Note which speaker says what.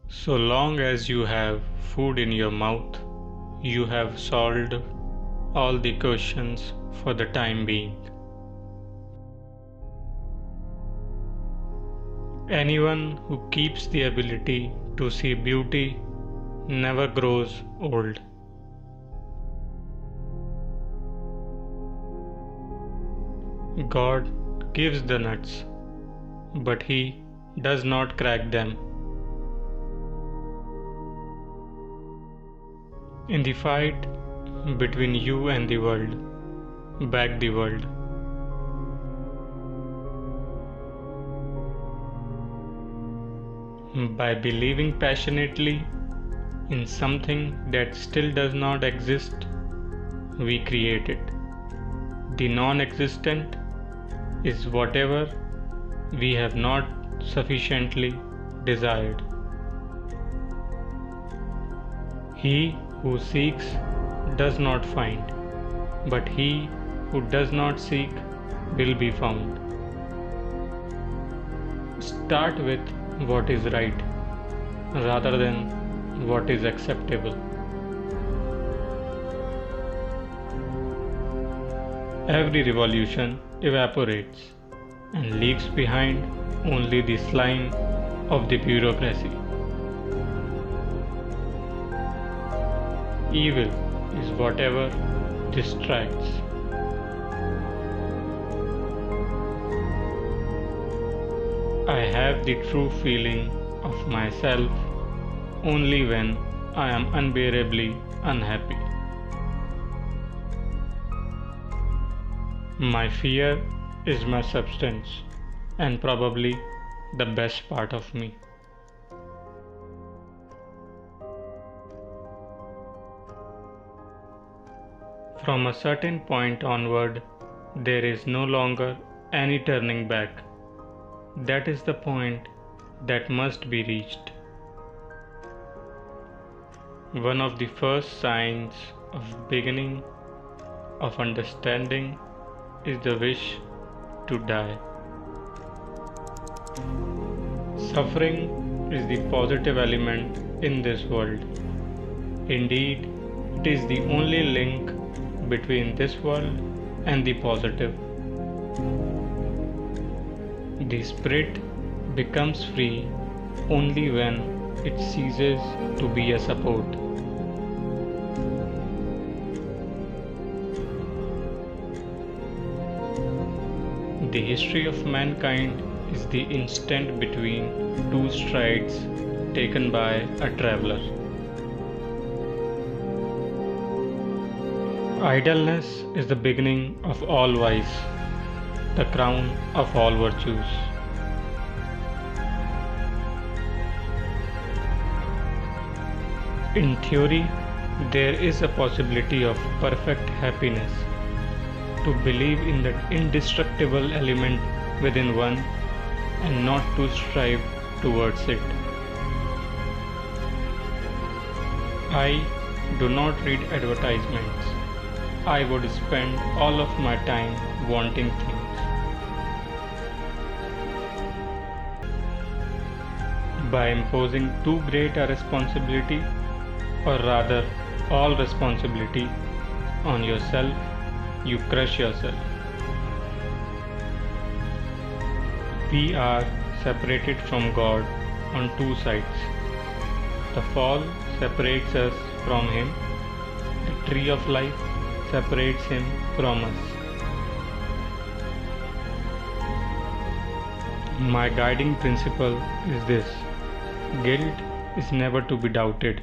Speaker 1: So long as you have food in your mouth, you have solved all the questions for the time being. Anyone who keeps the ability to see beauty never grows old. God gives the nuts, but He does not crack them. In the fight between you and the world, back the world. By believing passionately in something that still does not exist, we create it. The non-existent is whatever we have not sufficiently desired. He who seeks does not find, but he who does not seek will be found. Start with what is right rather than what is acceptable. Every revolution evaporates and leaves behind only the slime of the bureaucracy. Evil is whatever distracts. I have the true feeling of myself only when I am unbearably unhappy. My fear is my substance and probably the best part of me. From a certain point onward, there is no longer any turning back. That is the point that must be reached. One of the first signs of beginning of understanding is the wish to die. Suffering is the positive element in this world. Indeed, it is the only link between this world and the positive. The spirit becomes free only when it ceases to be a support. The history of mankind is the instant between two strides taken by a traveler. Idleness is the beginning of all vice, the crown of all virtues. In theory, there is a possibility of perfect happiness. To believe in the indestructible element within one and not to strive towards it. I do not read advertisements. I would spend all of my time wanting things. By imposing too great a responsibility, or rather all responsibility, on yourself, you crush yourself. We are separated from God on two sides. The fall separates us from Him. The tree of life separates Him from us. My guiding principle is this: guilt is never to be doubted.